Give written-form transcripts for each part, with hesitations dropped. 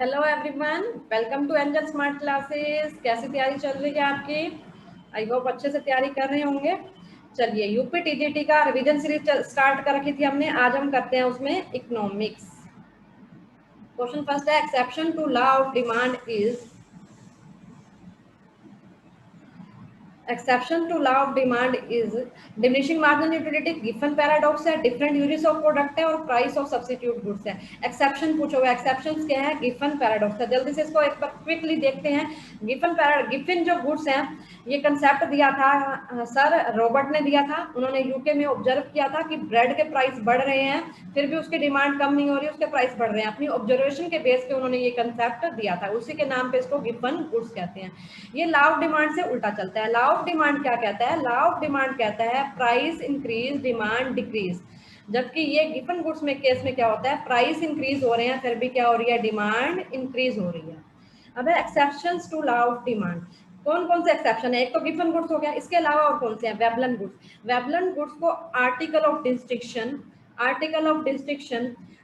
Hello everyone, welcome to angel smart classes. कैसी तैयारी चल रही है आपकी? आई होप अच्छे से तैयारी कर रहे होंगे। चलिए, यूपी टीजीटी का रिवीजन सीरीज स्टार्ट कर रखी थी हमने, आज हम करते हैं उसमें इकोनॉमिक्स। क्वेश्चन फर्स्ट है, exception to law of demand is. Exception to law of demand is diminishing marginal utility, given paradox है, different uses of product है और price of substitute goods है। एक्सेप्शन पूछोगे, एक्सेप्शंस क्या है? गिवन पैराडॉक्स है। जल्दी से इसको एक बार क्विकली देखते हैं। गिवन जो गुड्स हैं, ये कंसेप्ट दिया था सर रॉबर्ट ने दिया था। उन्होंने यूके में ऑब्जर्व किया था कि ब्रेड के प्राइस बढ़ रहे हैं, फिर भी उसकी डिमांड कम नहीं हो रही, उसके प्राइस बढ़ रहे हैं। अपनी ऑब्जर्वेशन के बेस पे उन्होंने ये कंसेप्ट दिया था, उसी के नाम पे इसको गिवन गुड्स कहते हैं। ये लॉ ऑफ डिमांड से उल्टा चलता है। लॉ ऑफ डिमांड क्या कहता है? लॉ ऑफ डिमांड कहता है प्राइस इंक्रीज डिमांड डिक्रीज, जबकि ये गिवन गुड्स में केस में क्या होता है? प्राइस इंक्रीज हो रहे हैं, फिर भी क्या हो रही है? डिमांड इंक्रीज हो रही है। अब है exceptions to law of demand. कौन कौन से एक्सेप्शन है? एक तो गिवन गुड्स हो गया, इसके अलावा और कौन से हैं? Veblen goods. वेबलन गुड्स को article of destruction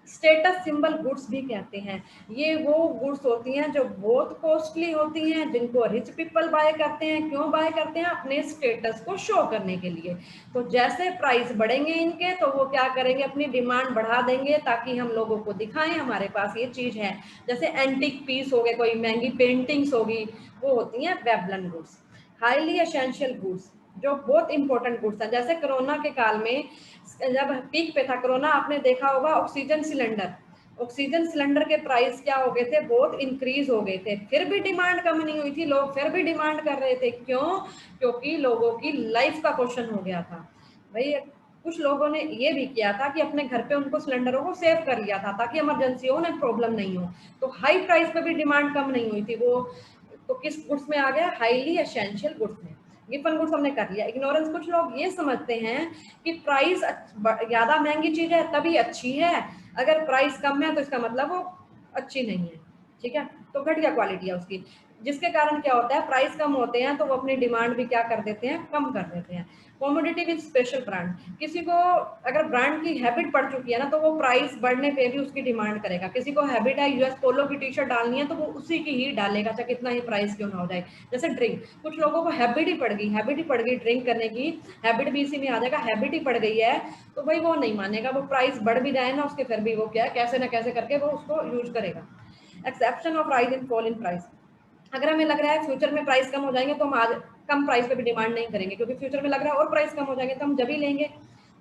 status symbol goods भी कहते हैं। ये वो गुड्स होती हैं जो बहुत कॉस्टली होती हैं, जिनको रिच पीपल बाय करते हैं। क्यों बाय करते हैं? अपने स्टेटस को शो करने के लिए। तो जैसे प्राइस बढ़ेंगे इनके, तो वो क्या करेंगे? अपनी डिमांड बढ़ा देंगे, ताकि हम लोगों को दिखाएं हमारे पास ये चीज है। जैसे एंटीक पीस हो गए, कोई महंगी पेंटिंग्स होगी, वो होती हैं Veblen goods. Highly essential goods, जो बहुत इंपॉर्टेंट गुड्स हैं, जैसे कोरोना के काल में जब पीक पे था कोरोना, आपने देखा होगा ऑक्सीजन सिलेंडर के प्राइस क्या हो गए थे? बहुत इंक्रीज हो गए थे, फिर भी डिमांड कम नहीं हुई थी, लोग फिर भी डिमांड कर रहे थे। क्यों? क्योंकि लोगों की लाइफ का क्वेश्चन हो गया था भाई। कुछ लोगों ने ये भी किया था कि अपने घर पे उनको सिलेंडरों को सेव कर लिया था, ताकि इमरजेंसी हो, उन्हें प्रॉब्लम नहीं हो। तो हाई प्राइस पे भी डिमांड कम नहीं हुई थी। वो तो किस गुड्स में आ गया? हाईली एसेंशियल गुड्स में। गिवन गुड्स हमने कर लिया। इग्नोरेंस, कुछ लोग ये समझते हैं कि प्राइस ज्यादा महंगी चीज है तभी अच्छी है, अगर प्राइस कम है तो इसका मतलब वो अच्छी नहीं है। ठीक है, तो घटिया क्वालिटी है उसकी, जिसके कारण क्या होता है? प्राइस कम होते हैं तो वो अपनी डिमांड भी क्या कर देते हैं? कम कर देते हैं। कॉमोडिटी विद स्पेशल ब्रांड, किसी को अगर ब्रांड की हैबिट पड़ चुकी है ना, तो वो प्राइस बढ़ने पे भी उसकी डिमांड करेगा। किसी को हैबिट है यूएस पोलो की टी शर्ट डालनी है, तो वो उसी की ही डालेगा, चाहे कितना ही प्राइस क्यों ना हो जाए। जैसे ड्रिंक, कुछ लोगों को हैबिट ही पड़ गई ड्रिंक करने की, हैबिट भी इसी में आ जाएगा, हैबिट ही पड़ गई है, तो भाई वो नहीं मानेगा। वो प्राइस बढ़ भी जाए ना उसके, फिर भी वो क्या है, कैसे ना कैसे करके वो उसको यूज करेगा। Exception of rise in fall in price, अगर हमें लग रहा है फ्यूचर में प्राइस कम हो जाएंगे, तो हम आज कम प्राइस पे भी डिमांड नहीं करेंगे, क्योंकि फ्यूचर में लग रहा है और प्राइस कम हो जाएंगे तो हम जब ही लेंगे।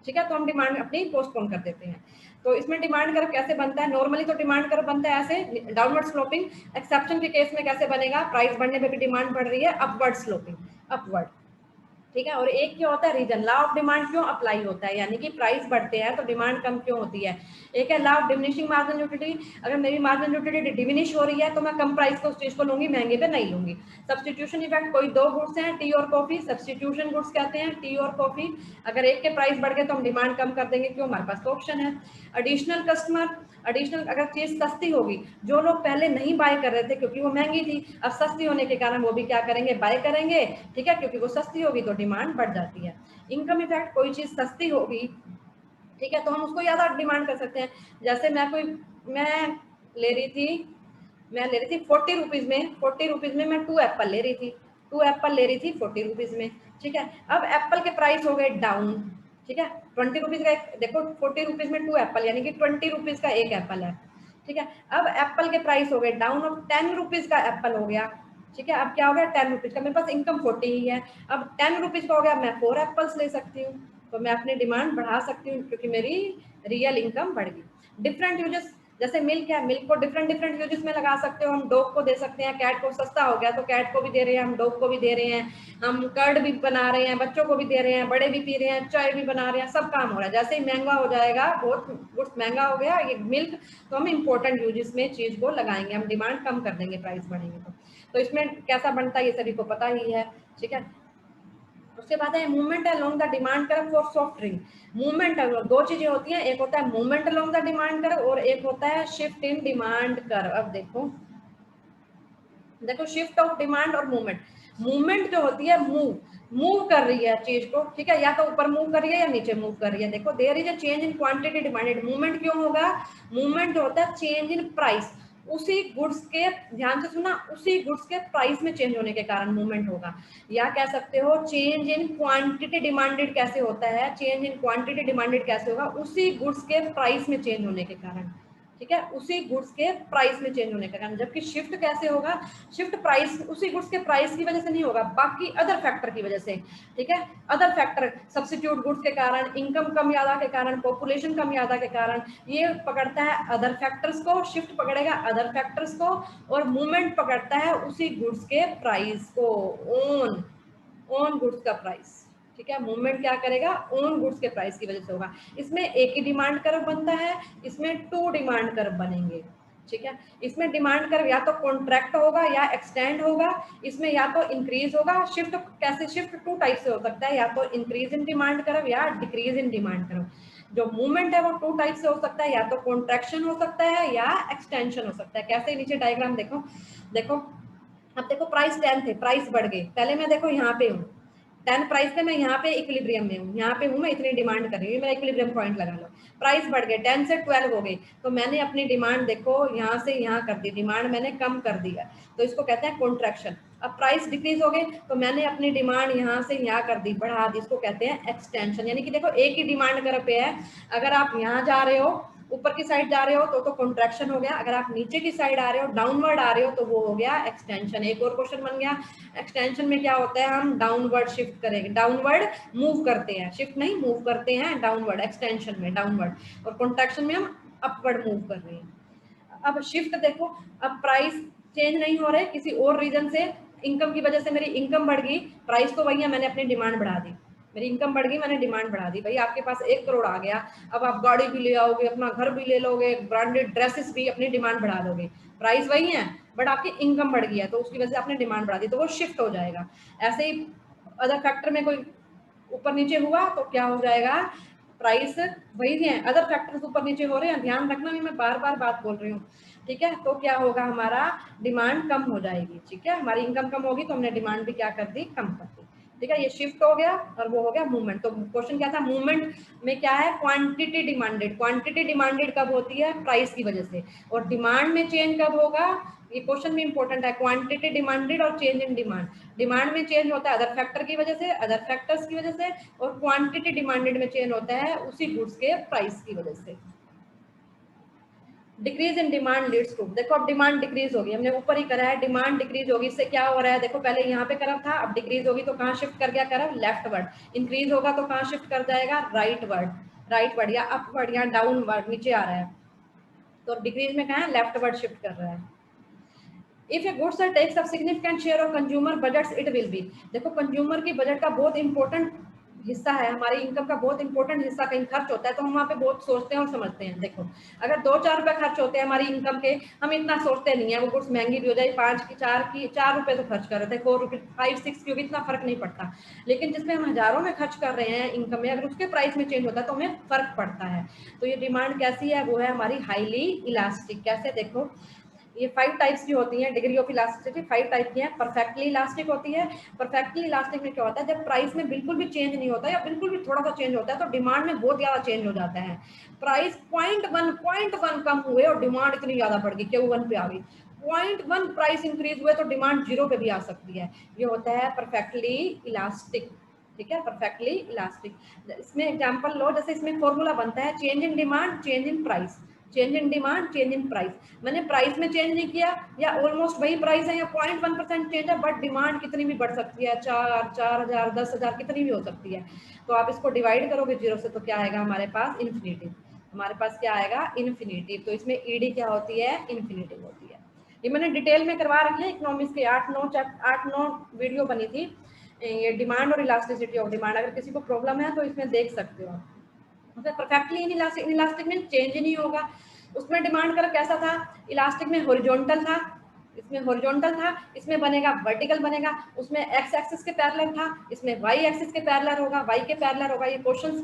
ठीक है, तो हम डिमांड अपनी पोस्टपोन कर देते हैं। तो इसमें डिमांड कर्व कैसे बनता है? नॉर्मली तो डिमांड कर्व बनता है ऐसे, डाउनवर्ड स्लोपिंग। एक्सेप्शन के केस में कैसे बनेगा? प्राइस बढ़ने पे भी डिमांड बढ़ रही है, अपवर्ड स्लोपिंग, अपवर्ड। ठीक है, और एक क्या होता है? रीजन। लॉ ऑफ डिमांड क्यों अप्लाई होता है, यानी कि प्राइस बढ़ते हैं तो डिमांड कम क्यों होती है? एक है law of diminishing marginal utility, अगर मेरी मार्जिनल यूटिलिटी डिमिनिश हो रही है तो मैं कम प्राइस को उस चीज को लूंगी, महंगे पे नहीं लूंगी। सब्सटीट्यूशन इफेक्ट, कोई दो गुड्स हैं टी और कॉफी, सब्सटीट्यूशन गुड्स कहते हैं टी और कॉफी। अगर एक के प्राइस बढ़ गए तो हम डिमांड कम कर देंगे, क्यों? हमारे पास तो ऑप्शन है। एडिशनल कस्टमर, एडिशनल, अगर चीज सस्ती होगी, जो लोग पहले नहीं बाय कर रहे थे क्योंकि वो महंगी थी, अब सस्ती होने के कारण वो भी क्या करेंगे? बाय करेंगे। ठीक है, क्योंकि वो सस्ती होगी तो डिमांड बढ़ जाती है। इनकम इफेक्ट, कोई चीज सस्ती होगी, ठीक है, तो हम उसको ज्यादा डिमांड कर सकते हैं। जैसे मैं ले रही थी 40 रुपीज में, 40 रुपीज में मैं 2 एप्पल ले रही थी, 2 एप्पल ले रही थी 40 रुपीज में। ठीक है, अब एप्पल के प्राइस हो गए डाउन। ठीक है, 20 रुपीज का देखो, 40 रुपीज में 2 एप्पल, यानी कि 20 रुपीज का एक एप्पल है। ठीक है, अब एप्पल के प्राइस हो गए डाउन, अब 10 रुपीज का एप्पल हो गया। ठीक है, अब क्या हो गया? 10 रुपीज का, मेरे पास इनकम 40 ही है, अब 10 रुपीज का हो गया, मैं 4 एप्पल्स ले सकती हूँ। तो मैं अपनी डिमांड बढ़ा सकती हूँ, क्योंकि मेरी रियल इनकम बढ़ गई। डिफरेंट यूजेस, जैसे मिल्क है, मिल्क को डिफरेंट डिफरेंट यूजेस में लगा सकते हो। हम डॉग को दे सकते हैं, कैट को सस्ता हो गया तो कैट को भी दे रहे हैं, हम डॉग को भी दे रहे हैं, हम कर्ड भी बना रहे हैं, बच्चों को भी दे रहे हैं, बड़े भी पी रहे हैं, चाय भी बना रहे हैं, सब काम हो रहा है। जैसे ही महंगा हो जाएगा, बहुत गुड्स महंगा हो गया ये मिल्क, तो हम इंपॉर्टेंट यूजेस में चीज को लगाएंगे, हम डिमांड कम कर देंगे प्राइस बढ़ेंगे तो इसमें कैसा बनता है ये सभी को पता ही है। ठीक है, उसके बाद है movement along the demand curve for soft drink. Movement, दो चीजें होती हैं, एक होता है movement along the demand curve और एक होता है शिफ्ट इन डिमांड कर्व। अब देखो देखो शिफ्ट ऑफ डिमांड और मूवमेंट। मूवमेंट जो होती है, मूव कर रही है चीज को, ठीक है, या तो ऊपर मूव कर रही है या नीचे मूव कर रही है। देखो there is a change in quantity demanded. Movement क्यों होगा? मूवमेंट जो होता है चेंज इन प्राइस, उसी गुड्स के, ध्यान से सुना, उसी गुड्स के प्राइस में चेंज होने के कारण मूवमेंट होगा। या कह सकते हो चेंज इन क्वांटिटी डिमांडेड कैसे होता है, चेंज इन क्वांटिटी डिमांडेड कैसे होगा, उसी गुड्स के प्राइस में चेंज होने के कारण, ठीक है, उसी गुड्स के प्राइस में चेंज होने के कारण। जबकि शिफ्ट कैसे होगा, शिफ्ट प्राइस उसी गुड्स के प्राइस की वजह से नहीं होगा, बाकी अदर फैक्टर की वजह से, ठीक है, अदर फैक्टर, सब्स्टिट्यूट गुड्स के कारण, इनकम कम ज्यादा के कारण, पॉपुलेशन कम ज्यादा के कारण, ये पकड़ता है अदर फैक्टर्स को, शिफ्ट पकड़ेगा अदर फैक्टर्स को, और मूवमेंट पकड़ता है उसी गुड्स के प्राइस को, ओन ओन गुड्स का प्राइस, ठीक है। मूवमेंट क्या करेगा, ओन गुड्स के प्राइस की वजह से होगा। इसमें एक ही डिमांड कर्व बनता है, इसमें 2 डिमांड कर्व बनेंगे, ठीक है। इसमें डिमांड कर्व या तो कॉन्ट्रैक्ट होगा या एक्सटेंड होगा, इसमें या तो इंक्रीज होगा। शिफ्ट कैसे, शिफ्ट 2 टाइप से हो सकता है, या तो इंक्रीज इन डिमांड कर्व या डिक्रीज इन डिमांड कर्व। जो मूवमेंट है वो 2 टाइप से हो सकता है, या तो कॉन्ट्रैक्शन हो सकता है या एक्सटेंशन हो सकता है। कैसे, नीचे डायग्राम देखो, देखो अब देखो प्राइस 10 थे, प्राइस बढ़ गई, पहले मैं देखो यहाँ पे हूँ 10 प्राइस पे, मैं यहाँ पे इक्विलिब्रियम में हूँ, यहाँ पे हूँ, मैं इतनी डिमांड कर रही हूँ, मेरा इक्विलिब्रियम पॉइंट लगा लो। प्राइस बढ़ गए, 10 से 12 हो गई, तो मैंने अपनी डिमांड देखो यहाँ से यहाँ कर दी, डिमांड मैंने कम कर दिया, तो इसको कहते हैं कॉन्ट्रैक्शन। अब प्राइस डिक्रीज हो गई, तो मैंने अपनी डिमांड यहाँ से यहाँ कर दी, बढ़ा दी, इसको कहते हैं एक्सटेंशन। यानी कि देखो एक ही डिमांड कर्व पे है, अगर आप यहाँ जा रहे हो, ऊपर की साइड जा रहे हो तो कॉन्ट्रैक्शन हो गया, अगर आप नीचे की साइड आ रहे हो, डाउनवर्ड आ रहे हो, तो वो हो गया एक्सटेंशन। एक और क्वेश्चन बन गया, एक्सटेंशन में क्या होता है, हम डाउनवर्ड शिफ्ट करेंगे, डाउनवर्ड मूव करते हैं, शिफ्ट नहीं मूव करते हैं, डाउनवर्ड एक्सटेंशन में डाउनवर्ड, और कॉन्ट्रैक्शन में हम अपवर्ड मूव कर रहे हैं। अब शिफ्ट देखो, अब प्राइस चेंज नहीं हो रहे, किसी और रीजन से, इनकम की वजह से मेरी इनकम बढ़ गई, प्राइस तो वही है, मैंने अपनी डिमांड बढ़ा दी, मेरी इनकम बढ़ गई, मैंने डिमांड बढ़ा दी। भाई आपके पास 1 करोड़ आ गया, अब आप गाड़ी भी ले आओगे, अपना घर भी ले लोगे, ब्रांडेड ड्रेसेस भी, अपनी डिमांड बढ़ा दोगे, प्राइस वही है बट आपकी इनकम बढ़ गई है, तो उसकी वजह से आपने डिमांड बढ़ा दी, तो वो शिफ्ट हो जाएगा। ऐसे ही अदर फैक्टर में कोई ऊपर नीचे हुआ तो क्या हो जाएगा, प्राइस वही है, अदर फैक्टर्स ऊपर नीचे हो रहे हैं, ध्यान रखना, मैं बार बार बात बोल रही हूँ, ठीक है। तो क्या होगा, हमारा डिमांड कम हो जाएगी, ठीक है, हमारी इनकम कम होगी तो हमने डिमांड भी क्या कर दी, कम कर दी, ठीक है। ये शिफ्ट हो गया और वो हो गया मूवमेंट। तो क्वेश्चन क्या था, मूवमेंट में क्या है, क्वांटिटी डिमांडेड, क्वांटिटी डिमांडेड कब होती है, प्राइस की वजह से, और डिमांड में चेंज कब होगा, ये क्वेश्चन भी इंपॉर्टेंट है, क्वांटिटी डिमांडेड और चेंज इन डिमांड। डिमांड में चेंज होता है अदर फैक्टर की वजह से, अदर फैक्टर्स की वजह से, और क्वांटिटी डिमांडेड में चेंज होता है उसी गुड्स के प्राइस की वजह से। Decrease in demand leads to, देखो अब डिमांड डिक्रीज होगी, हमने ऊपर ही करा है, डिमांड डिक्रीज होगी, इससे क्या हो रहा है, देखो पहले यहाँ पे कर्व था, अब डिक्रीज होगी तो कहाँ शिफ्ट कर गया कर्व, लेफ्टवर्ड। इंक्रीज होगा तो कहाँ शिफ्ट कर जाएगा, राइटवर्ड, राइटवर्ड या अपवर्ड या डाउनवर्ड, नीचे आ रहा है, तो डिक्रीज में कहाँ है, लेफ्टवर्ड शिफ्ट कर रहा है। If a goods takes a significant share of consumer budgets it will be, देखो कंज्यूमर की बजट का बहुत इंपॉर्टेंट हिस्सा है, हमारी इनकम का बहुत इंपॉर्टेंट हिस्सा कहीं खर्च होता है, तो हम वहाँ पे बहुत सोचते हैं और समझते हैं। देखो अगर 2-4 रुपए खर्च होते हैं हमारी इनकम के, हम इतना सोचते नहीं है, वो गुड्स महंगी भी हो जाए, 5 की 4 रुपए तो खर्च कर रहे थे, 4 रुपए 5-6 क्योंकि इतना फर्क नहीं पड़ता। लेकिन जिसमें हम हजारों में खर्च कर रहे हैं इनकम में, अगर उसके प्राइस में चेंज होता है तो हमें फर्क पड़ता है। तो ये डिमांड कैसी है, वो है हमारी हाईली इलास्टिक। कैसे, देखो ये 5 टाइप्स की होती हैं, डिग्री ऑफ इलास्टिसिटी 5 टाइप की है। परफेक्टली इलास्टिक होती है, परफेक्टली इलास्टिक में क्या होता है, जब प्राइस में बिल्कुल भी चेंज नहीं होता या बिल्कुल भी थोड़ा सा चेंज होता है तो डिमांड में बहुत ज्यादा चेंज हो जाता है। प्राइस 0.1 कम हुए और डिमांड इतनी ज्यादा बढ़ गई, Q1 पे आ गई, 0.1 प्राइस इंक्रीज हुए तो डिमांड 0 पे भी आ सकती है, ये होता है परफेक्टली इलास्टिक, ठीक है, परफेक्टली इलास्टिक। इसमें एग्जांपल लो, जैसे इसमें फॉर्मूला बनता है change in demand change in price, change in demand change in price. मैंने प्राइस में चेंज नहीं किया, या ऑलमोस्ट वही प्राइस है, या 0.1% चेंज है, बट डिमांड कितनी भी बढ़ सकती है, 4,000 10,000 कितनी भी हो सकती है। तो आप इसको डिवाइड करोगे 0 से तो क्या आएगा हमारे पास, इन्फिनिटिव, हमारे पास क्या आएगा, इन्फिनिटिव। तो इसमें ईडी क्या होती है, इन्फिनिटिव होती है। ये मैंने डिटेल में करवा रखी है, इकोनॉमिक्स के 8-9 वीडियो बनी थी, ये डिमांड और इलास्टिसिटी ऑफ डिमांड, अगर किसी को प्रॉब्लम है तो इसमें देख सकते हो। परफेक्टली इलास्टिक में चेंज ही नहीं होगा। उसमें डिमांड कर्व कैसा था, इलास्टिक में हॉरिजॉन्टल था, इसमें हॉरिजॉन्टल था, इसमें बनेगा वर्टिकल बनेगा, उसमें एक्स एक्सिस के पैरेलल था, इसमें वाई एक्सिस के पैरेलल होगा, वाई के पैरेलल होगा। ये क्वेश्चंस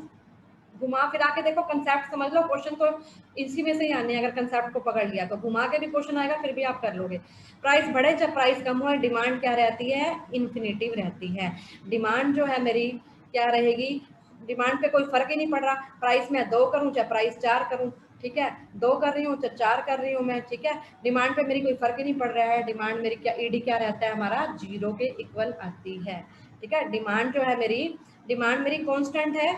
घुमा फिरा के देखो, कंसेप्ट समझ लो, क्वेश्चन तो इसी में से ही आने, अगर कंसेप्ट को पकड़ लिया तो घुमा के भी क्वेश्चन आएगा, फिर भी आप कर लोगे। प्राइस बढ़े चाहे प्राइस कम हो, डिमांड क्या रहती है, इन्फिनिटिव रहती है। डिमांड जो है मेरी क्या रहेगी, डिमांड पे कोई फर्क ही नहीं पड़ रहा, प्राइस में 2 करूं चाहे प्राइस 4 करूं, ठीक है, 2 कर रही हूँ तो 4 कर रही हूँ मैं, ठीक है। डिमांड पे मेरी कोई फर्क ही नहीं पड़ रहा है, डिमांड मेरी क्या ईडी क्या रहता है हमारा 0 के इक्वल आती है, ठीक है। डिमांड जो है मेरी, डिमांड मेरी कांस्टेंट है,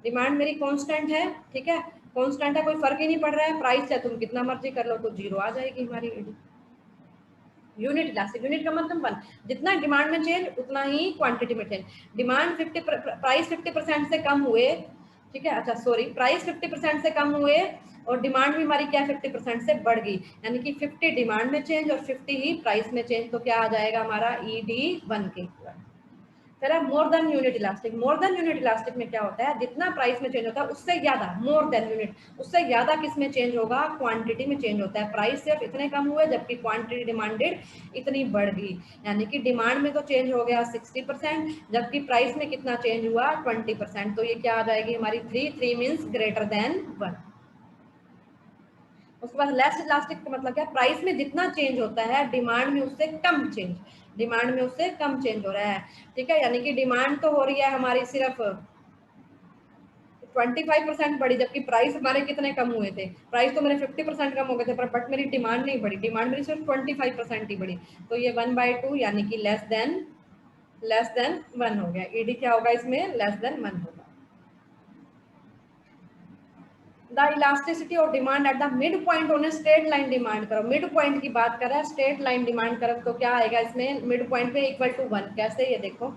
डिमांड मेरी कांस्टेंट है, ठीक है, कांस्टेंट है, कोई फर्क ही नहीं पड़ रहा है, प्राइस चाहे तुम कितना मर्जी कर लो तो 0 आ जाएगी हमारी ईडी। यूनिट इलास्टिक, यूनिट का मतलब 1, जितना डिमांड में चेंज उतना ही क्वांटिटी में चेंज। डिमांड 50, प्राइस 50% से कम हुए, ठीक है, अच्छा सॉरी, प्राइस 50% से कम हुए और डिमांड भी हमारी क्या 50% से बढ़ गई, यानी कि 50 डिमांड में चेंज और 50 ही प्राइस में चेंज, तो क्या आ जाएगा हमारा ईडी 1 के इक्वल। फिर अब more than unit elastic, more than unit elastic में क्या होता है, जितना प्राइस में चेंज होता है उससे ज्यादा, मोर देन यूनिट, उससे ज्यादा किस में चेंज होगा, क्वांटिटी में चेंज होता है। प्राइस सिर्फ इतने कम हुए जबकि क्वांटिटी डिमांडेड इतनी बढ़ गई, यानी कि डिमांड में तो चेंज हो गया 60% जबकि प्राइस में कितना चेंज हुआ 20%, तो ये क्या आ जाएगी हमारी 3 मीन्स ग्रेटर देन 1। उसके बाद लेस इलास्टिक का मतलब क्या, प्राइस में जितना चेंज होता है डिमांड में उससे कम चेंज, डिमांड में उससे कम चेंज हो रहा है, ठीक है, यानी कि डिमांड तो हो रही है हमारी सिर्फ 25% बढ़ी जबकि प्राइस हमारे कितने कम हुए थे, प्राइस तो मेरे 50% कम हो गए थे, पर बट मेरी डिमांड नहीं बढ़ी, डिमांड मेरी सिर्फ 25% ही बढ़ी, तो ये 1/2 यानी कि लेस देन 1 हो गया, ईडी क्या होगा इसमें, लेस देन 1 होगा। The elasticity of demand at the mid point on straight line demand करो, मिड पॉइंट की बात कर रहा है, स्ट्रेट लाइन डिमांड करो तो क्या आएगा इसमें, मिड पॉइंट पे इक्वल टू 1, कैसे, ये देखो,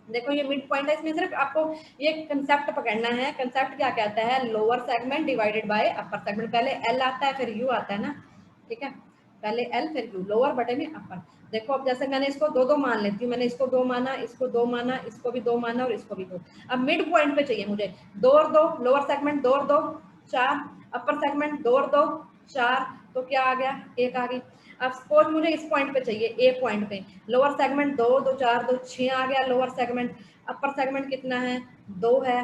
देखो ये मिड पॉइंट है, इसमें सिर्फ आपको ये कंसेप्ट पकड़ना है, कंसेप्ट क्या कहता है, lower segment divided by upper segment, पहले एल आता है फिर यू आता है ना, ठीक है, पहले एल फिर यू, लोअर बटे में अपर। देखो अब जैसे मैंने इसको 2 2 मान लेती हूँ, मैंने इसको 2 माना, इसको 2 माना, इसको भी 2 माना और इसको भी 2, अब मिड पॉइंट पे चाहिए मुझे 2 और 2, लोअर सेगमेंट 2 और 2 4, अपर सेगमेंट 2 और 2 4, तो क्या आ गया, 1 आ गई। अब सपोज मुझे इस पॉइंट पे चाहिए, ए पॉइंट पे, लोअर सेगमेंट 2 2 4 2 6 आ गया लोअर सेगमेंट, अपर सेगमेंट कितना है 2 है,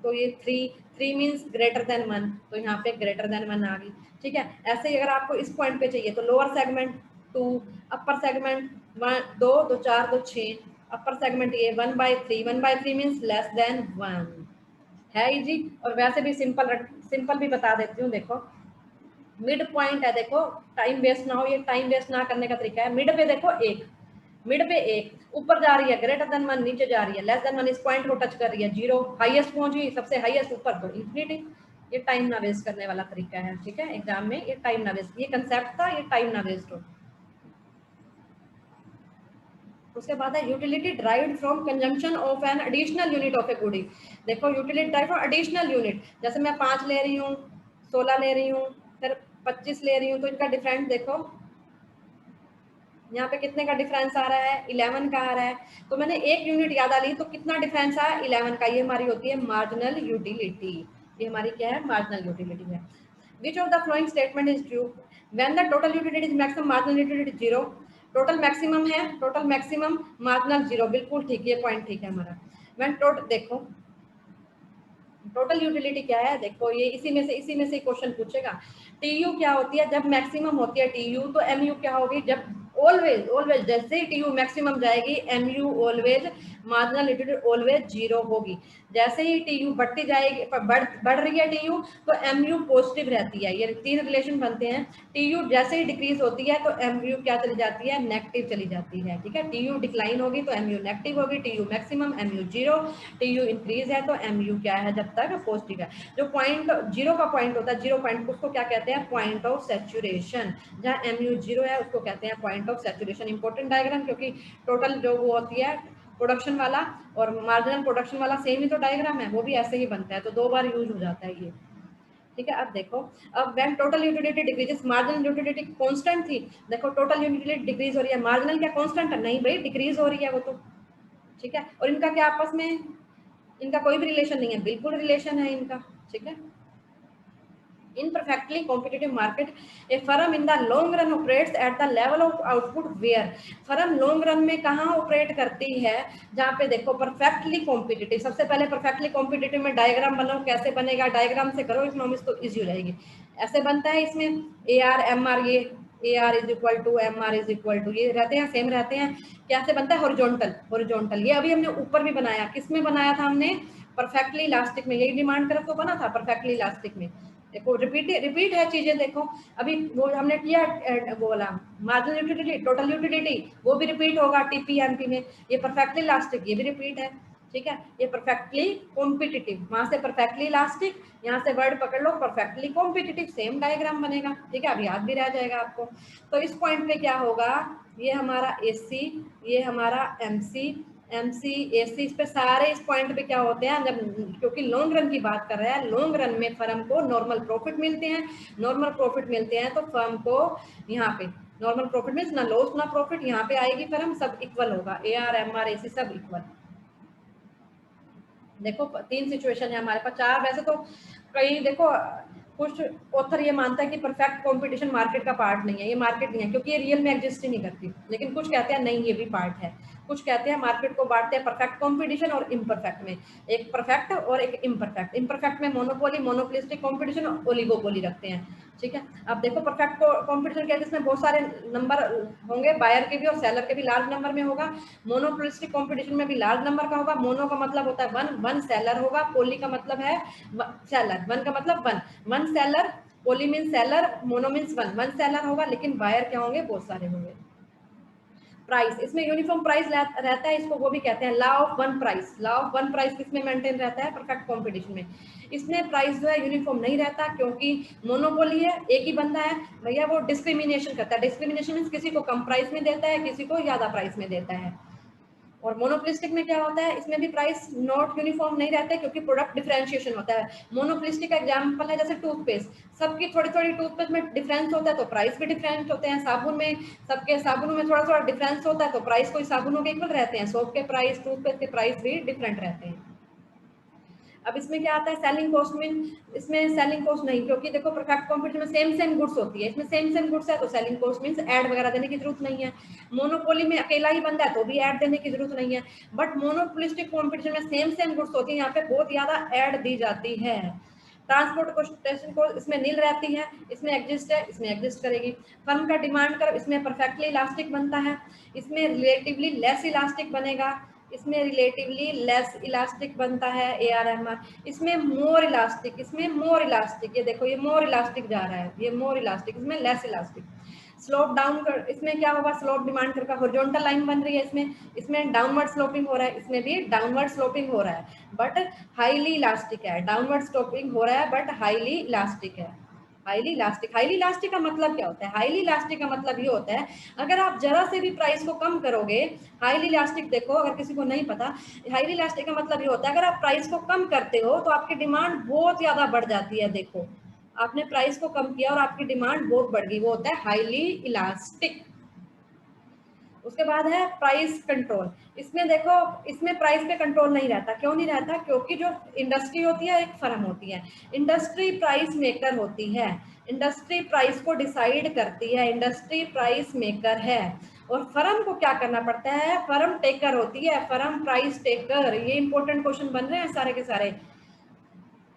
तो ये 3 मीन्स ग्रेटर देन 1, तो यहाँ पे ग्रेटर देन 1 आ गई, ठीक है। ऐसे ही अगर आपको इस पॉइंट पे चाहिए तो lower segment 2, upper segment 2 2 4 2 6, upper segment ये 1/3, 1/3 मीन्स लेस देन 1 है इजी। और वैसे भी सिंपल भी बता देती हूँ, देखो मिड पॉइंट है, देखो टाइम वेस्ट ना हो, ये टाइम वेस्ट ना करने का तरीका है, मिड पे देखो 1, मिड पे 1 ऊपर जा रही है ग्रेटर देन 1, नीचे जा रही है लेस देन 1, इस पॉइंट को टच कर रही है 0, हाईएस्ट पहुंची सबसे हाईएस्ट ऊपर तो इंफिनिटी, ये टाइम ना वेस्ट करने वाला तरीका है, ठीक है, एग्जाम में ये टाइम ना वेस्ट, ये कंसेप्ट था, ये टाइम ना वेस्ट हो। उसके बाद है utility derived from conjunction of an additional unit of a goody, देखो utility drive from additional unit, जैसे मैं 5 ले रही हूँ, 16 ले रही हूँ, फिर 25 ले रही हूँ, तो इनका डिफरेंस देखो, यहाँ पे कितने का डिफरेंस आ रहा है, 11 का आ रहा है, तो मैंने एक यूनिट ज्यादा ली तो कितना डिफरेंस आया 11 का, ये हमारी होती है मार्जिनल यूटिलिटी, ये हमारी क्या है मार्जिनल यूटिलिटी है। Which of the following statement is true, when the total utility is maximum marginal utility 0, total maximum है, टोटल मैक्सिमम मार्जिनल 0, बिल्कुल ठीक, ये पॉइंट ठीक है हमारा। व्हेन टोटल, देखो टोटल यूटिलिटी क्या है, देखो ये इसी में से क्वेश्चन पूछेगा, टीयू क्या होती है, जब मैक्सिमम होती है टीयू, तो एमयू क्या होगी, जब ऑलवेज ऑलवेज जैसे ही टीयू मैक्सिमम जाएगी MU always marginal utility always 0 होगी, जैसे ही टीयू बढ़ती जाएगी, बढ़ रही है टीयू तो एमयू पॉजिटिव रहती है, ये 3 रिलेशन बनते हैं, टीयू जैसे ही डिक्रीज होती है तो एमयू क्या चली जाती है, नेगेटिव चली जाती है, ठीक है, टीयू डिक्लाइन होगी तो एमयू नेगेटिव होगी, TU maximum MU 0, TU increase है तो एमयू क्या है जब तक पॉजिटिव है। जो पॉइंट 0 का पॉइंट होता है, 0 पॉइंट उसको क्या कहते हैं, पॉइंट ऑफ सैचुरेशन, जहाँ एमयू 0 है उसको कहते हैं point of saturation. Important diagram, क्योंकि टोटल जो वो होती है प्रोडक्शन वाला और मार्जिनल प्रोडक्शन वाला सेम ही तो डायग्राम है, वो भी ऐसे ही बनता है, तो 2 बार यूज हो जाता है ये, ठीक है। अब देखो, अब when total utility decreases, marginal utility constant थी, देखो टोटल यूटिलिटी डिक्रीज हो रही है, मार्जिनल क्या कांस्टेंट है, नहीं भाई डिक्रीज हो रही है वो तो, ठीक है, और इनका क्या आपस में, इनका कोई भी रिलेशन नहीं है, बिल्कुल रिलेशन है इनका, ठीक है। In perfectly competitive market, a firm in the long run operates at the level of output where, firm long run में कहाँ ऑपरेट करती है, जहाँ पे देखो परफेक्टली कॉम्पिटिटिव, सबसे पहले परफेक्टली कॉम्पिटिटिव में डायग्राम बनाओ, कैसे बनेगा, डायग्राम से करो इकोनॉमिक्स तो इजी हो जाएगी। ऐसे बनता है इसमें ए आर एम आर, ये A R is equal to M R is equal to, ये रहते हैं सेम रहते हैं, कैसे बनता है हॉरिजॉन्टल, हॉरिजॉन्टल, ये अभी हमने ऊपर भी बनाया, किस में बनाया था हमने, परफेक्टली इलास्टिक में, यही डिमांड करफ तो बना था परफेक्टली इलास्टिक में, देखो रिपीट है चीजें। देखो अभी वो हमने किया वो वाला मार्जिनल यूटिलिटी, टोटल यूटिलिटी, वो भी रिपीट होगा टीपी एमपी में। ये परफेक्टली इलास्टिक, ये भी रिपीट है, ठीक है। ये परफेक्टली कॉम्पिटिटिव, वहां से परफेक्टली इलास्टिक, यहाँ से वर्ड पकड़ लो परफेक्टली कॉम्पिटिटिव, सेम डायग्राम बनेगा, ठीक है। अब याद भी रह जाएगा आपको। तो इस पॉइंट पे क्या होगा, ये हमारा एसी, ये हमारा एमसी, एमसी एसी, इस पे सारे इस पॉइंट पे क्या होते हैं, जब क्योंकि लॉन्ग रन की बात कर रहे हैं, लॉन्ग रन में फर्म को नॉर्मल प्रॉफिट मिलते हैं, नॉर्मल प्रॉफिट मिलते हैं तो फर्म को यहाँ पे नॉर्मल प्रॉफिट मीन्स ना लॉस ना प्रॉफिट, यहाँ पे आएगी फर्म, सब इक्वल होगा, एआर एमआर एसी सब इक्वल। देखो 3 सिचुएशन है हमारे पास, 4 वैसे तो कई, देखो कुछ ऑथर ये मानता है कि परफेक्ट कंपटीशन मार्केट का पार्ट नहीं है, ये मार्केट नहीं है क्योंकि ये रियल में एग्जिस्ट ही नहीं करती, लेकिन कुछ कहते हैं नहीं ये भी पार्ट है। कुछ कहते हैं मार्केट को बांटते हैं परफेक्ट कंपटीशन और इम्परफेक्ट में, एक परफेक्ट और एक इम्परफेक्ट। इम्परफेक्ट में मोनोपोली, मोनोपोलिस्टिक कंपटीशन, ओलिगोपोली रखते हैं, ठीक है। अब देखो परफेक्ट कंपटीशन क्या है, जिसमें बहुत सारे नंबर होंगे, बायर के भी और सेलर के भी लार्ज नंबर में होगा। मोनोपोलिस्टिक कंपटीशन में भी लार्ज नंबर का होगा। मोनो का मतलब होता है वन सेलर होगा, पोली का मतलब है सेलर, वन का मतलब one seller, poly mean seller, mono means one seller होगा, लेकिन बायर क्या होंगे, बहुत सारे होंगे। प्राइस, इसमें यूनिफॉर्म प्राइस रहता है, इसको वो भी कहते हैं law of one price. Law of one price किसमें मेंटेन रहता है, परफेक्ट कंपटीशन में। इसमें प्राइस जो है यूनिफॉर्म नहीं रहता क्योंकि मोनोपोली है, एक ही बंदा है भैया, वो डिस्क्रिमिनेशन करता है। डिस्क्रिमिनेशन मीन्स किसी को कम प्राइस में देता है, किसी को ज्यादा प्राइस में देता है। और मोनोपोलिस्टिक में क्या होता है, इसमें भी प्राइस नॉट यूनिफॉर्म नहीं रहता है क्योंकि प्रोडक्ट डिफरेंशिएशन होता है। मोनोपोलिस्टिक का एग्जांपल है जैसे टूथपेस्ट, सबकी थोड़ी थोड़ी टूथपेस्ट में डिफरेंस होता है तो प्राइस भी डिफरेंट होते हैं। साबुन में, सबके साबुनों में थोड़ा थोड़ा डिफरेंस होता है तो प्राइस कोई साबुनों के इक्वल रहते हैं, सोप के प्राइस, टूथपेस्ट के प्राइस भी डिफरेंट रहते हैं। अब इसमें क्या आता है सेलिंग कॉस्ट में, इसमें सेलिंग कॉस्ट नहीं, क्योंकि देखो परफेक्ट कंपटीशन में सेम गुड्स होती है, इसमें सेम गुड्स है तो सेलिंग कॉस्ट मींस ऐड वगैरह देने की जरूरत नहीं है। मोनोपोली में अकेला ही बंदा है तो भी ऐड देने की जरूरत नहीं है, बट मोनोपोलिस्टिक कंपटीशन में सेम गुड्स होती है, यहाँ पे बहुत ज्यादा ऐड दी जाती है। ट्रांसपोर्ट कॉस्ट को इसमें नील रहती है, इसमें एग्जिस्ट है, इसमें एग्जिस्ट करेगी। फर्म का डिमांड कर, इसमें परफेक्टली इलास्टिक बनता है, इसमें रिलेटिवली लेस इलास्टिक बनेगा, इसमें रिलेटिवली लेस इलास्टिक बनता है एआरएमआर, इसमें मोर इलास्टिक, इसमें मोर इलास्टिक, ये देखो ये मोर इलास्टिक जा रहा है, ये मोर इलास्टिक, इसमें लेस इलास्टिक। स्लोप डाउन कर, इसमें क्या होगा, स्लोप डिमांड कर का हॉरिजॉन्टल लाइन बन रही है, इसमें डाउनवर्ड स्लोपिंग हो रहा है, इसमें भी डाउनवर्ड स्लोपिंग हो रहा है बट हाईली इलास्टिक है। डाउनवर्ड स्लोपिंग हो रहा है बट हाईली इलास्टिक है। हाईली इलास्टिक, हाईली इलास्टिक का मतलब क्या होता है, हाईली इलास्टिक का मतलब ये होता है अगर आप जरा से भी प्राइस को कम करोगे, हाईली इलास्टिक देखो अगर किसी को नहीं पता, हाईली इलास्टिक का मतलब ये होता है अगर आप प्राइस को कम करते हो तो आपकी डिमांड बहुत ज्यादा बढ़ जाती है। देखो आपने प्राइस को कम किया और आपकी डिमांड बहुत बढ़ गई, वो होता है हाईली इलास्टिक। उसके बाद है प्राइस कंट्रोल, इसमें देखो इसमें प्राइस पे कंट्रोल नहीं रहता, क्यों नहीं रहता, क्योंकि जो इंडस्ट्री होती है एक फर्म होती है, इंडस्ट्री प्राइस मेकर होती है, इंडस्ट्री प्राइस को डिसाइड करती है, इंडस्ट्री प्राइस मेकर है। और फर्म को क्या करना पड़ता है, फर्म टेकर होती है, फर्म प्राइस टेकर। ये इंपॉर्टेंट क्वेश्चन बन रहे हैं सारे के सारे।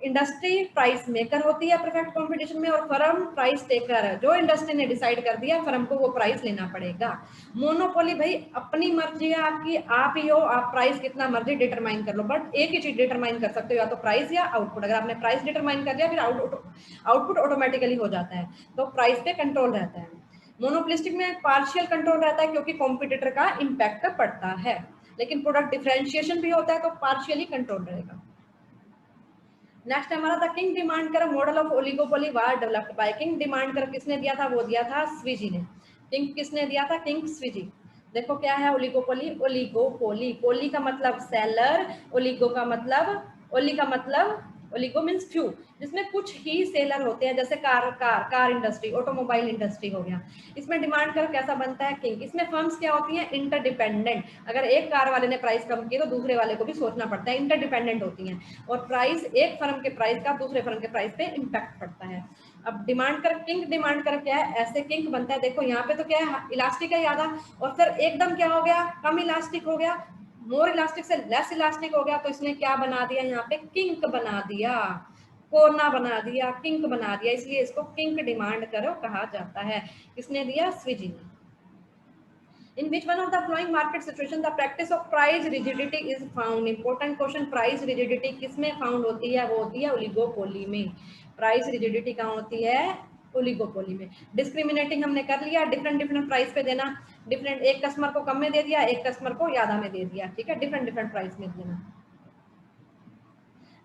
इंडस्ट्री प्राइस मेकर होती है परफेक्ट कंपटीशन में और फर्म प्राइस टेकर है, जो इंडस्ट्री ने डिसाइड कर दिया फर्म को वो प्राइस लेना पड़ेगा। मोनोपोली भाई अपनी मर्जी है आपकी, आप ही हो, आप प्राइस कितना मर्जी डिटरमाइन कर लो, बट एक ही चीज डिटरमाइन कर सकते हो, या तो प्राइस या आउटपुट। अगर आपने प्राइस डिटरमाइन कर दिया फिर आउटपुट ऑटोमेटिकली हो जाता है, तो प्राइस पे कंट्रोल रहता है। मोनोपोलिस्टिक में पार्शियल कंट्रोल रहता है क्योंकि कॉम्पिटिटर का इम्पैक्ट पड़ता है, लेकिन प्रोडक्ट डिफरेंशिएशन भी होता है तो पार्शियली कंट्रोल रहेगा। नेक्स्ट हमारा था किंग डिमांड कर model of oligopoly war developed by king demand कर, किसने दिया था, वो दिया था स्विजी ने। किंग किसने दिया था, किंग स्विजी। देखो क्या है ओलिगोपोली, ओलिगोपोली, पोली का मतलब सेलर, ओलिगो का मतलब, ओली का मतलब, ओलिगो मीन्स फ्यू, जिसमें कुछ ही सेलर होते हैं, जैसे कार इंडस्ट्री, ऑटोमोबाइल इंडस्ट्री हो गया। इसमें डिमांड कर कैसा बनता है, किंग। इसमें फर्म्स क्या होती हैं, इंटरडिपेंडेंट, अगर एक कार वाले ने प्राइस कम की तो दूसरे वाले को भी सोचना पड़ता है, इंटरडिपेंडेंट होती हैं, और प्राइस एक फर्म के प्राइस का दूसरे फर्म के प्राइस पे इम्पैक्ट पड़ता है। अब डिमांड कर, किंग डिमांड कर क्या है, ऐसे किंग बनता है, देखो यहाँ पे तो क्या है इलास्टिक है ज्यादा, और फिर एकदम क्या हो गया, कम इलास्टिक हो गया, मोर इलास्टिक से लेस इलास्टिक हो गया, तो इसने क्या बना दिया, यहाँ पे किंक बना दिया, कोना बना दिया, किंक बना दिया, इसलिए इसको किंक डिमांड करो कहा जाता है। किसने दिया, स्विजी ने। In which one of the following market situation the practice of price rigidity is found? Important question, price rigidity किस में फाउंड होती है? वो होती है ओलिगोपोली में। प्राइस रिजिडिटी कहाँ होती है? ओलिगोपोली में। डिस्क्रिमिनेटिंग हमने कर लिया, डिफरेंट डिफरेंट प्राइस पे देना, डिफरेंट, एक कस्टमर को कम में दे दिया, एक कस्टमर को ज्यादा में दे दिया, ठीक है, डिफरेंट डिफरेंट प्राइस में देना।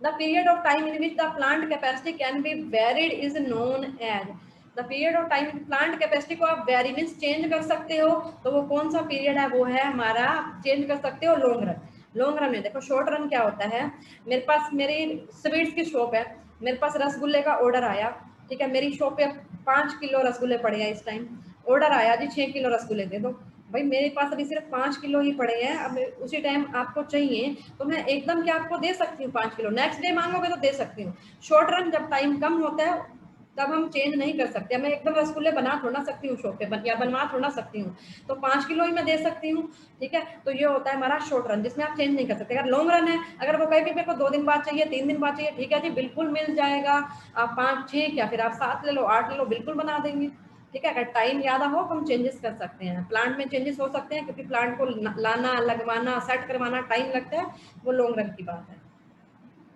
The period of time in which the plant capacity can be varied is known as, the period of time plant capacity को आप वेरी मीन्स चेंज कर सकते हो, तो वो कौन सा पीरियड है? वो है हमारा, चेंज कर सकते हो लॉन्ग रन। लॉन्ग रन में देखो, शॉर्ट रन क्या होता है, मेरे पास मेरी स्वीट्स की शॉप है, मेरे पास रसगुल्ले का ऑर्डर आया, ठीक है, मेरी शॉप पे 5 किलो रसगुल्ले पड़े हैं इस टाइम, ऑर्डर आया जी 6 किलो रसगुल्ले दे दो, भाई मेरे पास अभी सिर्फ 5 किलो ही पड़े हैं, अब उसी टाइम आपको चाहिए तो मैं एकदम क्या आपको दे सकती हूँ 5 किलो, नेक्स्ट डे मांगोगे तो दे सकती हूँ। शॉर्ट रन जब टाइम कम होता है तब हम चेंज नहीं कर सकते, मैं एकदम रसगुल्ले बना थोड़ा सकती हूँ शॉप पे, या बनवा थोड़ा सकती हूँ, तो 5 किलो ही मैं दे सकती हूँ, ठीक है। तो ये होता है हमारा शॉर्ट रन, जिसमें आप चेंज नहीं कर सकते। अगर लॉन्ग रन है, अगर वो कहे कि मेरे को 2 दिन बाद चाहिए, 3 दिन बाद चाहिए, ठीक है जी, बिल्कुल मिल जाएगा, आप 5 6 या फिर आप 7 ले लो, 8 ले लो, बिल्कुल बना देंगे, ठीक है। अगर टाइम ज्यादा हो तो हम चेंजेस कर सकते हैं, प्लांट में चेंजेस हो सकते हैं, क्योंकि प्लांट को लाना, लगवाना, सेट करवाना टाइम लगता है, वो लॉन्ग रन की बात है।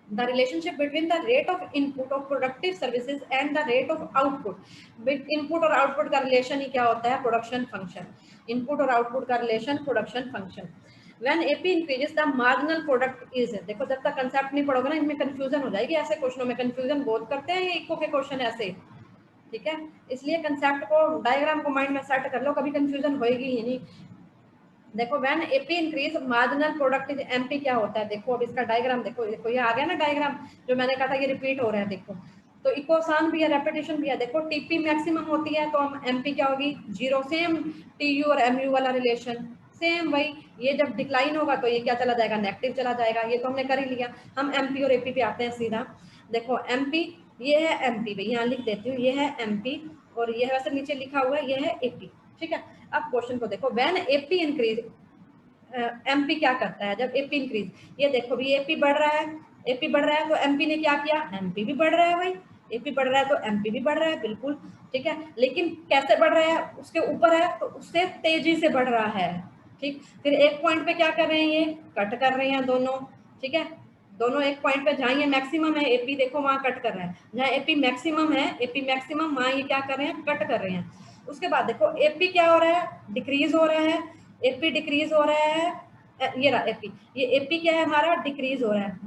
The relationship between the rate of input of productive services and the rate of output, input और आउटपुट का रिलेशन ही क्या होता है? Production function. इनपुट और आउटपुट का relation production function. When AP increases the marginal product is, देखो जब तक कंसेप्ट नहीं पढ़ोगे ना इनमें कंफ्यूजन हो जाएगी, ऐसे क्वेश्चनों में कंफ्यूजन बहुत करते हैं ये इको के क्वेश्चन ऐसे, ठीक है, इसलिए कंसेप्ट को, डायग्राम को माइंड में सेट कर लो, कभी कंफ्यूजन होएगी ही नहीं। देखो when AP increase marginal product is MP क्या होता है? देखो अब इसका डायग्राम देखो, देखो ये आ गया ना डायग्राम, जो मैंने कहा था ये रिपीट हो रहा है, देखो तो इको आसान भी है, रेपिटेशन भी है। देखो टीपी मैक्सिमम होती है तो हम एमपी क्या होगी? 0, सेम टीयू और एमयू वाला रिलेशन, सेम वही, ये जब डिक्लाइन होगा तो ये क्या चला जाएगा? नेगेटिव चला जाएगा, ये तो हमने कर ही लिया। हम एमपी और एपी पे आते हैं सीधा। देखो एमपी, ये है एमपी, भाई यहाँ लिख देती हूँ, ये है एमपी और ये है, वैसे नीचे लिखा हुआ है ये है एपी, ठीक है। अब क्वेश्चन को देखो, व्हेन एपी इंक्रीज, एमपी क्या करता है जब एपी इंक्रीज? ये देखो भी एपी बढ़ रहा है, एपी बढ़ रहा है तो एमपी ने क्या किया? एमपी भी बढ़ रहा है भाई, एपी बढ़ रहा है तो एमपी भी बढ़ रहा है, बिल्कुल ठीक है। लेकिन कैसे बढ़ रहा है? उसके ऊपर है तो उससे तेजी से बढ़ रहा है, ठीक। फिर एक पॉइंट पे क्या कर रहे हैं? ये कट कर रहे हैं दोनों, ठीक है, दोनों एक पॉइंट पे, जहाँ ये मैक्सिमम है एपी, देखो वहां कट कर रहा है, जहाँ एपी मैक्सिमम है, एपी मैक्सिमम, वहां ये क्या कर रहे हैं? कट कर रहे हैं। उसके बाद देखो एपी क्या हो रहा है? डिक्रीज हो रहा है, एपी डिक्रीज हो रहा है, ये रहा एपी, ये एपी क्या है हमारा? डिक्रीज हो रहा है,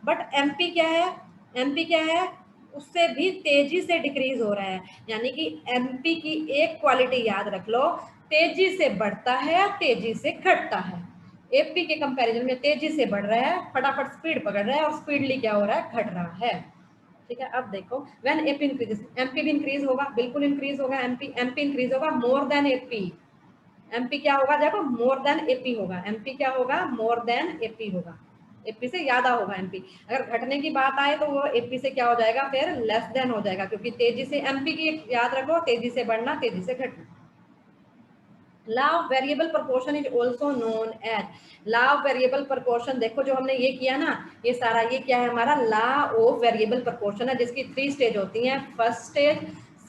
बट एमपी क्या है? एमपी क्या है? उससे भी तेजी से डिक्रीज हो रहा है, यानी कि एमपी की एक क्वालिटी याद रख लो, तेजी से बढ़ता है, तेजी से घटता है। एपी के कंपैरिजन में तेजी से बढ़ रहा है, फटाफट स्पीड पकड़ रहा है, और स्पीडली क्या हो रहा है? घट रहा है, ठीक है। अब देखो व्हेन एपी इंक्रीजेस, एमपी भी इंक्रीज होगा, बिल्कुल इंक्रीज होगा, एमपी एमपी इंक्रीज होगा मोर देन एपी, एमपी क्या होगा? देखो मोर देन एपी होगा, एमपी क्या होगा? मोर देन एपी होगा, एपी से ज्यादा होगा एमपी। अगर घटने की बात आए तो वो एपी से क्या हो जाएगा? फिर लेस देन हो जाएगा, क्योंकि तेजी से, एमपी की याद रखो, तेजी से बढ़ना, तेजी से घटना। Law of variable proportion is also known as, law of variable proportion, देखो जो हमने ये किया ना, ये सारा ये क्या है हमारा? लॉ ऑफ वेरिएबल प्रोपोर्शन है, जिसकी 3 स्टेज होती हैं, फर्स्ट स्टेज,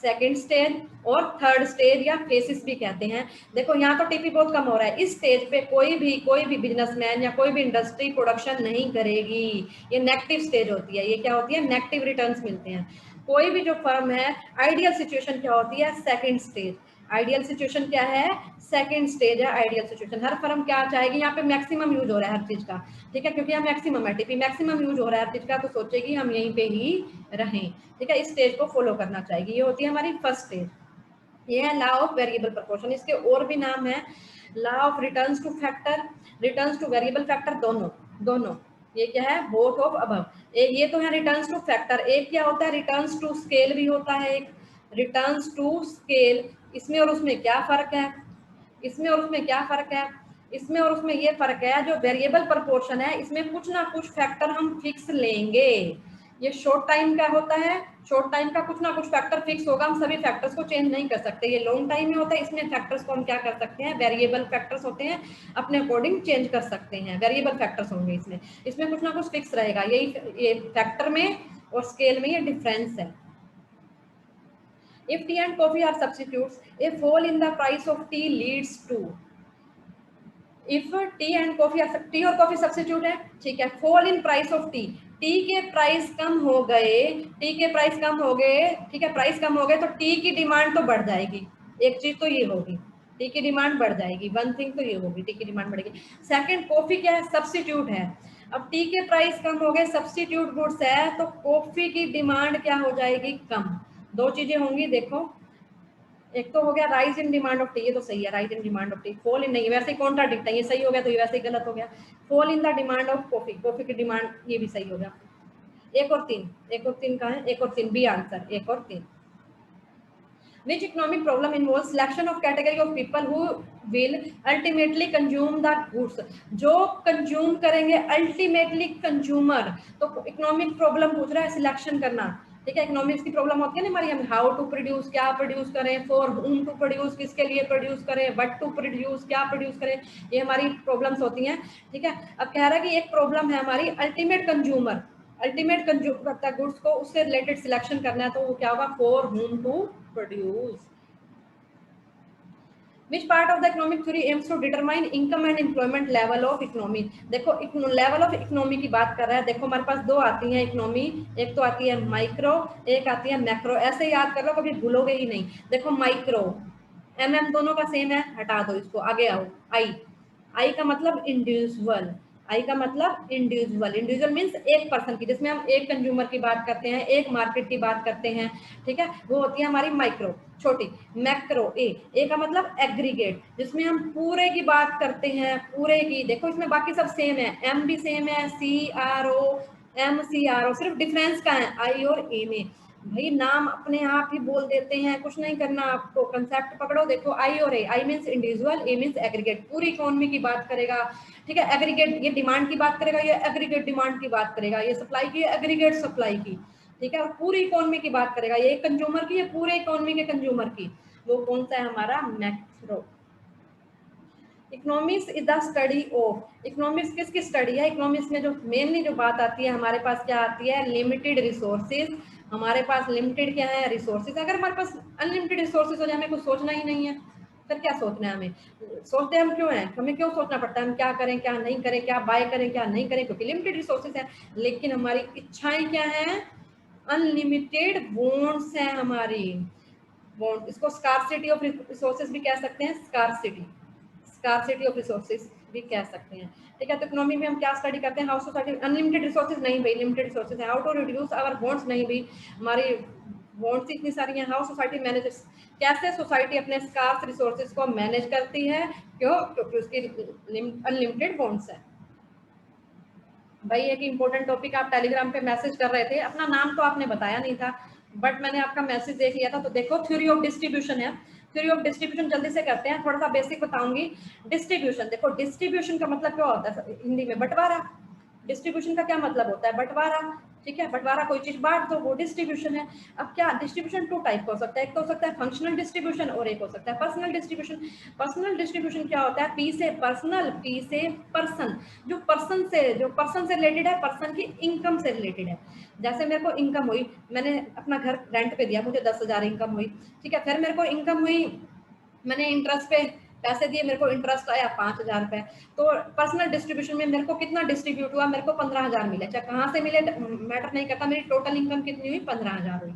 सेकंड स्टेज और थर्ड स्टेज, या फेसिस भी कहते हैं। देखो यहाँ तो टीपी बहुत कम हो रहा है, इस स्टेज पे कोई भी बिजनेसमैन या कोई भी इंडस्ट्री प्रोडक्शन नहीं करेगी, ये नेगेटिव स्टेज होती है। ये क्या होती है? नेगेटिव रिटर्न्स मिलते हैं। कोई भी जो फर्म है, आइडियल सिचुएशन क्या होती है? Second stage. आइडियल सिचुएशन क्या है? सेकंड स्टेज है आइडियल सिचुएशन। हर फर्म क्या चाहेगी? यहाँ पे मैक्सिमम यूज हो रहा है हर चीज का, ठीक है, क्योंकि यहाँ मैक्सिमम है, टीपी मैक्सिमम यूज हो रहा है हर चीज का, तो सोचेगी हम यहीं पे ही रहें, ठीक है, इस स्टेज को फॉलो करना चाहेगी। ये होती है हमारी फर्स्ट स्टेज, ये है लॉ ऑफ वेरिएबल प्रोपोर्शन। इसके और भी नाम है, law of returns two factor, returns two variable factor, दोनों दोनों, ये क्या है? Both of above. ये तो है रिटर्न्स टू फैक्टर, एक क्या होता है? रिटर्न्स टू स्केल भी होता है एक, रिटर्न्स टू स्केल। इसमें और उसमें क्या फर्क है? इसमें और उसमें क्या फर्क है? इसमें और उसमें ये फर्क है, जो वेरिएबल प्रोपोर्शन है इसमें कुछ ना कुछ फैक्टर हम फिक्स लेंगे। ये शॉर्ट टाइम का होता है, शॉर्ट टाइम का कुछ ना कुछ फैक्टर फिक्स होगा, हम सभी फैक्टर्स को चेंज नहीं कर सकते। ये लॉन्ग टाइम में होता है, इसमें फैक्टर्स को हम क्या कर सकते हैं? वेरिएबल फैक्टर्स होते हैं, अपने अकॉर्डिंग चेंज कर सकते हैं, वेरिएबल फैक्टर्स होंगे इसमें, इसमें कुछ ना कुछ फिक्स रहेगा। यही ये फैक्टर में और स्केल में ये डिफरेंस है। If tea and coffee are substitutes, a fall in the price of tea leads to, if T and coffee, T और कॉफी सब्स्टिट्यूट है, ठीक है। Fall in price of T, T के प्राइस कम हो गए, टी के price कम हो गए, ठीक है, प्राइस कम हो गए तो टी की डिमांड तो बढ़ जाएगी, एक चीज तो ये होगी, टी की डिमांड बढ़ जाएगी, वन थिंग तो ये होगी, टी की डिमांड बढ़ेगी। सेकंड, कॉफी क्या है, सब्स्टिट्यूट है। अब टी के प्राइस कम हो गए, सब्स्टिट्यूट गुड्स है, तो कॉफी की डिमांड क्या हो जाएगी, कम। दो चीजें होंगी, देखो, एक तो हो गया rise in demand of T, ये तो सही है, rise in demand of T, fall in नहीं, वैसे ही कॉन्ट्राडिक्ट है, ये सही हो गया तो ये वैसे ही गलत हो गया। Fall in the demand of coffee, coffee की डिमांड, ये भी सही हो गया। एक और तीन, एक और तीन कहाँ है, एक और तीन बी आंसर, एक और तीन। Which economic problem involves selection of category of people who will ultimately consume the goods? जो कंज्यूम करेंगे अल्टीमेटली कंज्यूमर, तो इकोनॉमिक प्रॉब्लम पूछ रहा है सिलेक्शन करना, ठीक है। इकोनॉमिक्स की प्रॉब्लम होती है ना हमारी, हम हाउ टू प्रोड्यूस, क्या प्रोड्यूस करें, फॉर whom टू प्रोड्यूस, किसके लिए प्रोड्यूस करें, व्हाट टू प्रोड्यूस, क्या प्रोड्यूस करें, ये हमारी प्रॉब्लम्स होती हैं, ठीक है। अब कह रहा है कि एक प्रॉब्लम है हमारी अल्टीमेट कंज्यूमर, अल्टीमेट कंज्यूम करता है गुड्स को, उससे रिलेटेड सिलेक्शन करना है, तो वो क्या होगा, for whom to produce. Which part of the economic theory aims to determine income and employment level of economy? देखो लेवल ऑफ इकोनॉमी की बात कर रहा है। देखो हमारे पास दो आती हैं इकोनॉमी, एक तो आती है माइक्रो, एक आती है मैक्रो, ऐसे याद कर लो, कभी भूलोगे ही नहीं। देखो माइक्रो, एम दोनों का सेम है, हटा दो इसको, आगे आओ। आई, आई का मतलब इंडिविजुअल, आई का मतलब इंडिविजुअल, इंडिविजुअल मीन्स एक पर्सन की, जिसमें हम एक कंज्यूमर की बात करते हैं, एक मार्केट की बात करते हैं, ठीक है, वो होती है हमारी माइक्रो, छोटी। मैक्रो, ए का मतलब एग्रीगेट, जिसमें हम पूरे की बात करते हैं, पूरे की। देखो इसमें बाकी सब सेम है, एम भी सेम है, C R O, M C R O, सिर्फ डिफरेंस का है आई और ए में। भाई नाम अपने आप ही बोल देते हैं, कुछ नहीं करना आपको, कंसेप्ट पकड़ो। देखो आई और A, I means individual, A means aggregate, पूरी इकोनॉमी की बात करेगा, ठीक है। एग्रीगेट ये डिमांड की बात करेगा, ये एग्रीगेट डिमांड की बात करेगा, ये सप्लाई की, एग्रीगेट सप्लाई की, ठीक है। और पूरी इकोनॉमी की बात करेगा, ये कंज्यूमर की, ये पूरे इकोनॉमी के कंज्यूमर की। वो कौन सा है हमारा, macro. Economics is the study of, economics किसकी स्टडी है, इकोनॉमिक्स में जो मेनली जो बात आती है हमारे पास, क्या आती है, लिमिटेड रिसोर्सेज। हमारे पास लिमिटेड क्या है, रिसोर्सेज। अगर हमारे पास अनलिमिटेड रिसोर्सेज हो जाए, हमें कुछ सोचना ही नहीं है, फिर क्या सोचना है हमें, सोचते हम क्यों हैं, हमें क्यों सोचना पड़ता है, हम क्या करें क्या नहीं करें, क्या बाय करें क्या नहीं करें, क्योंकि लिमिटेड रिसोर्सेज है। लेकिन हमारी इच्छाएं क्या है, अनलिमिटेड वांट्स है हमारी, वांट, इसको स्कार्सिटी ऑफ रिसोर्सेज भी कह सकते हैं, स्कार्सिटी, स्कार्सिटी ऑफ रिसोर्सेज भी कह सकते हैं, ठीक है। तो इकोनॉमी में हम क्या स्टडी करते हैं, हाउ सोसाइटी, अनलिमिटेड रिसोर्सेज नहीं भाई, लिमिटेड रिसोर्सेज है। How to reduce our wants नहीं भाई, हमारी वांट्स इतनी सारी हैं। हाउ सोसाइटी मैनेजेस, कैसे सोसाइटी अपने स्कार्स रिसोर्सेज को मैनेज करती है, क्यों, क्योंकि उसकी अनलिमिटेड वांट्स है। भाई एक इंपॉर्टेंट टॉपिक, आप टेलीग्राम पे मैसेज कर रहे थे, अपना नाम तो आपने बताया नहीं था, बट मैंने आपका मैसेज देख लिया था। तो देखो थ्योरी ऑफ डिस्ट्रीब्यूशन है, थ्योरी ऑफ डिस्ट्रीब्यूशन जल्दी से करते हैं, थोड़ा सा बेसिक बताऊंगी। डिस्ट्रीब्यूशन, देखो डिस्ट्रीब्यूशन का मतलब क्या होता है हिंदी में, बंटवारा। डिस्ट्रीब्यूशन का क्या मतलब होता है, बंटवारा, ठीक है। बंटवारा, कोई चीज बांट दो, वो डिस्ट्रीब्यूशन है। अब क्या डिस्ट्रीब्यूशन टू टाइप का हो सकता है, एक तो हो सकता है फंक्शनल डिस्ट्रीब्यूशन और एक हो सकता है पर्सनल डिस्ट्रीब्यूशन। पर्सनल डिस्ट्रीब्यूशन क्या होता है, पी से पर्सनल, पी से पर्सन, जो पर्सन से रिलेटेड है, पर्सन की इनकम से रिलेटेड है। जैसे मेरे को इनकम हुई, मैंने अपना घर रेंट पे दिया, मुझे 10,000 इनकम हुई, ठीक है। फिर मेरे को इनकम हुई, मैंने इंटरेस्ट पे पैसे दिए, मेरे को इंटरेस्ट आया 5,000 रुपए। तो पर्सनल डिस्ट्रीब्यूशन में मेरे को कितना डिस्ट्रीब्यूट हुआ, मेरे को 15,000 मिले, चाहे कहाँ से मिले मैटर नहीं करता, मेरी टोटल इनकम कितनी हुई, 15,000 हुई।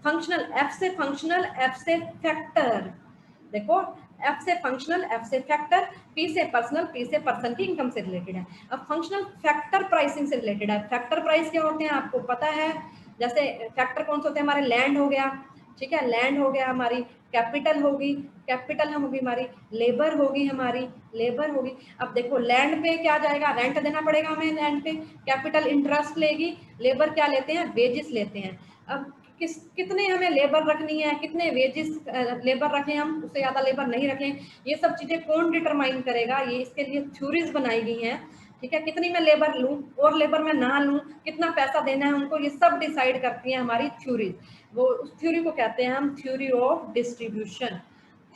फंक्शनल, एफ से फंक्शनल, एफ से फैक्टर, देखो एफ से फंक्शनल, एफ से फैक्टर, पी से पर्सनल, पी से पर्सन की इनकम से रिलेटेड है। अब फंक्शनल फैक्टर प्राइसिंग से रिलेटेड है। फैक्टर प्राइस क्या होते हैं आपको पता है, जैसे फैक्टर कौन से होते हैं हमारे, लैंड हो गया, ठीक है, लैंड हो गया, हमारी कैपिटल होगी, कैपिटल होगी हमारी, लेबर होगी हमारी, लेबर होगी। अब देखो लैंड पे क्या जाएगा, रेंट देना पड़ेगा हमें लैंड पे, कैपिटल इंटरेस्ट लेगी, लेबर क्या लेते हैं, वेजेस लेते हैं। अब कितने हमें लेबर रखनी है, कितने वेजेस लेबर रखें हम, उससे ज्यादा लेबर नहीं रखें, ये सब चीजें कौन डिटरमाइन करेगा, ये इसके लिए थ्योरीज बनाई गई हैं, ठीक है। कितनी मैं लेबर लूं और लेबर में ना लूं, कितना पैसा देना है उनको, ये सब डिसाइड करती है हमारी थ्योरीज। वो उस थ्योरी को कहते हैं हम theory of distribution.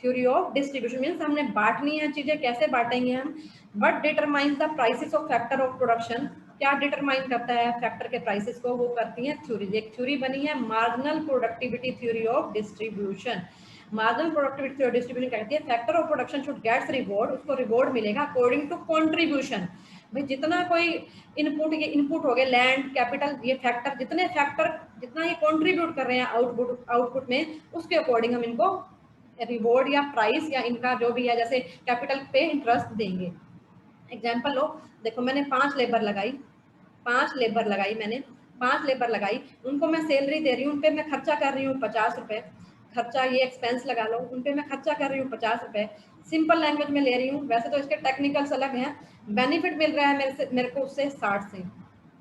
Theory of distribution means हमने बांटनी है चीजें, कैसे बांटेंगे हम, what determines the prices of factor of production, क्या डिटरमाइन करता है फैक्टर के प्राइसेस को, वो करती है थ्योरी। एक थ्योरी बनी है marginal productivity theory of distribution. Marginal productivity distribution कहती है factor of production should gets reward, उसको रिवॉर्ड मिलेगा अकॉर्डिंग टू कंट्रीब्यूशन। भाई जितना कोई इनपुट, ये इनपुट हो गए लैंड कैपिटल, ये फैक्टर, जितने फैक्टर जितना ये कंट्रीब्यूट कर रहे हैं आउटपुट में, उसके अकॉर्डिंग हम इनको रिवॉर्ड या प्राइस या इनका जो भी है, जैसे कैपिटल पे इंटरेस्ट देंगे। एग्जाम्पल लो, देखो मैंने 5 लेबर लगाई, 5 लेबर लगाई मैंने, 5 लेबर लगाई, उनको मैं सैलरी दे रही हूँ, उन पे मैं खर्चा कर रही हूँ 50 रुपए, खर्चा ये एक्सपेंस लगा लो, उन पे मैं खर्चा कर रही हूँ 50 रुपए। सिंपल लैंग्वेज में ले रही हूँ, वैसे तो इसके टेक्निकल्स अलग हैं। बेनिफिट मिल रहा है मेरे को उससे 60 से।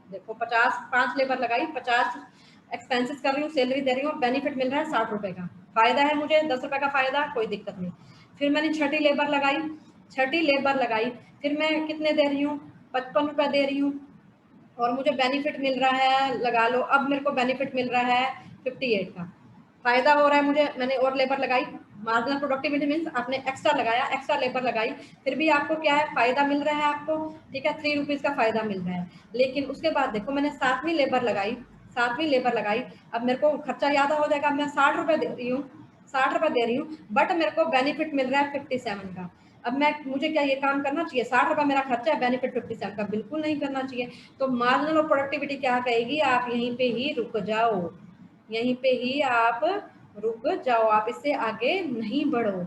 देखो 50, 5 लेबर लगाई, 50 एक्सपेंसेस कर रही हूँ, सैलरी दे रही हूँ, बेनिफिट मिल रहा है 60 रुपए का, फायदा है मुझे 10 रुपए का फायदा, कोई दिक्कत नहीं। फिर मैंने छठी लेबर लगाई, छठी लेबर लगाई, फिर मैं कितने दे रही हूँ, 55 रुपए दे रही हूँ, और मुझे बेनिफिट मिल रहा है, लगा लो अब मेरे को बेनिफिट मिल रहा है 58 का, फायदा हो रहा है मुझे। मैंने और लेबर लगाई, मार्जिनल प्रोडक्टिविटी मीन्स आपने एक्स्ट्रा लगाया, एक्स्ट्रा लेबर लगाई, फिर भी आपको क्या है, फायदा मिल रहा है आपको, ठीक है, 3 रुपीज का फायदा मिल रहा है। लेकिन उसके बाद देखो मैंने 7वीं लेबर लगाई, 7वीं लेबर लगाई, अब मेरे को खर्चा ज्यादा हो जाएगा, मैं 60 रुपए दे रही हूँ, 60 रुपए दे रही हूँ, बट मेरे को बेनिफिट मिल रहा है 57 का। अब मैं, मुझे क्या ये काम करना चाहिए, 60 रुपए मेरा खर्चा है, बेनिफिट 57 का, बिल्कुल नहीं करना चाहिए। तो मार्जिनल और प्रोडक्टिविटी क्या कहेगी, आप यहीं पे ही रुक जाओ, यहीं पे ही आप रुक जाओ, आप इससे आगे नहीं बढ़ो,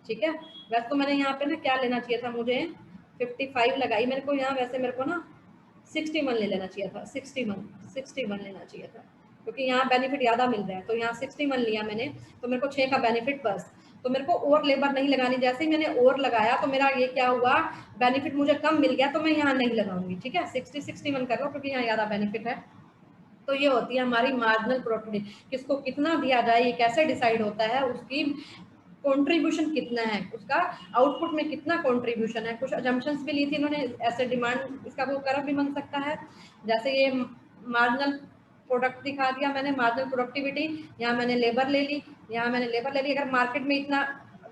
ठीक है। वैसे तो मैंने यहाँ पे ना क्या लेना चाहिए था, मुझे 55 लगाई मेरे को यहाँ, वैसे मेरे को ना 61 ले लेना चाहिए था, 61 लेना चाहिए था, क्योंकि यहाँ बेनिफिट ज़्यादा मिल रहा है, तो यहाँ 61 लिया मैंने, तो मेरे को 6 का बेनिफिट बस। तो मेरे को और लेबर नहीं लगानी, जैसे ही मैंने और लगाया तो मेरा ये क्या हुआ, बेनिफिट मुझे कम मिल गया, तो मैं यहाँ नहीं लगाऊंगी, ठीक है, 61 कर लो, क्योंकि यहाँ ज़्यादा बेनिफिट है। तो ये होती है हमारी मार्जिनल प्रोडक्टिविटी, किसको कितना दिया जाए ये कैसे डिसाइड होता है, उसकी कंट्रीब्यूशन कितना है, उसका आउटपुट में कितना कंट्रीब्यूशन है। कुछ अजम्पशंस भी ली थी इन्होंने, ऐसे डिमांड इसका वो कर्व भी बन सकता है, जैसे ये मार्जिनल प्रोडक्ट दिखा दिया मैंने, मार्जिनल प्रोडक्टिविटी, यहाँ मैंने लेबर ले ली, यहाँ मैंने लेबर ले ली, अगर मार्केट में इतना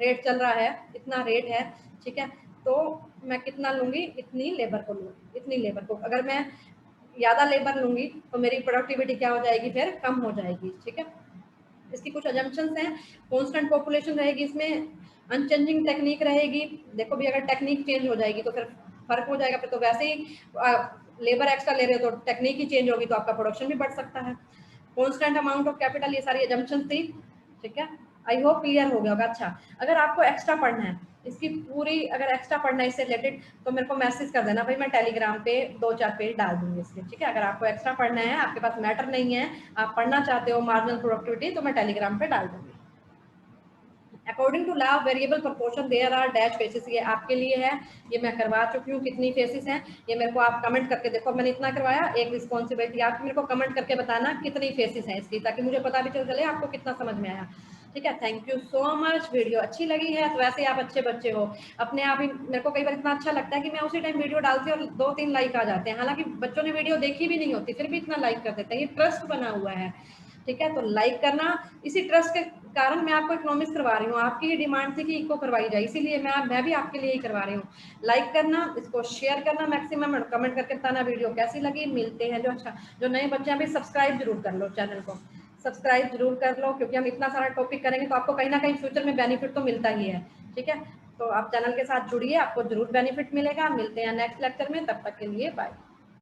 रेट चल रहा है, इतना रेट है, ठीक है, तो मैं कितना लूंगी, इतनी लेबर को लूंगी, इतनी लेबर को, अगर मैं ज़्यादा लेबर लूंगी तो मेरी प्रोडक्टिविटी क्या हो जाएगी, फिर कम हो जाएगी, ठीक है। इसकी कुछ अजम्पशंस हैं, कांस्टेंट पॉपुलेशन रहेगी इसमें, अनचेंजिंग टेक्निक रहेगी। देखो भी अगर टेक्निक चेंज हो जाएगी तो फिर फर्क हो जाएगा, फिर तो वैसे ही लेबर एक्स्ट्रा ले रहे हो तो टेक्निक ही चेंज होगी, तो आपका प्रोडक्शन भी बढ़ सकता है। कांस्टेंट अमाउंट ऑफ कैपिटल, ये सारी अजम्पशंस थी, ठीक है। आई होप क्लियर हो गया होगा। अच्छा, अगर आपको एक्स्ट्रा पढ़ना है, इसकी पूरी अगर एक्स्ट्रा पढ़ना है इससे रिलेटेड, तो मेरे को मैसेज कर देना भाई, मैं टेलीग्राम पे 2-4 पेज डाल दूंगी इसके, ठीक है। अगर आपको एक्स्ट्रा पढ़ना है, आपके पास मैटर नहीं है, आप पढ़ना चाहते हो मार्जिनल प्रोडक्टिविटी, तो मैं टेलीग्राम पे डाल दूंगी। According to law of variable proportion there are dash phases, ये आपके लिए है, ये मैं करवा चुकी हूँ, कितनी फेसेस हैं ये मेरे को आप कमेंट करके देखो, मैंने इतना करवाया, एक रिस्पॉन्सिबिलिटी आप मेरे को कमेंट करके बताना कितनी फेसेस हैं इसकी, ताकि मुझे पता भी चले आपको कितना समझ में आया, ठीक है। Thank you so much. Video अच्छी लगी है तो वैसे आप अच्छे बच्चे हो, अपने आप ही, मेरे को कई बार इतना अच्छा लगता है कि मैं उसी टाइम वीडियो डालती हूँ और 2-3 लाइक आ जाते हैं, हालांकि बच्चों ने वीडियो देखी भी नहीं होती, फिर भी इतना लाइक कर देते हैं, ये ट्रस्ट बना हुआ है, ठीक है। तो लाइक करना, इसी ट्रस्ट के कारण मैं आपको इकोनॉमिक्स करवा रही हूँ, आपकी ही डिमांड थी कि इको करवाई जाए, इसीलिए मैं भी आपके लिए ही करवा रही हूँ। लाइक करना, इसको शेयर करना मैक्सिमम, कमेंट करके बताना वीडियो कैसी लगी। मिलते हैं, जो नए बच्चे हैं भी सब्सक्राइब जरूर कर लो, चैनल को सब्सक्राइब जरूर कर लो, क्योंकि हम इतना सारा टॉपिक करेंगे तो आपको कहीं ना कहीं फ्यूचर में बेनिफिट तो मिलता ही है, ठीक है। तो आप चैनल के साथ जुड़िए, आपको जरूर बेनिफिट मिलेगा। मिलते हैं नेक्स्ट लेक्चर में, तब तक के लिए बाय।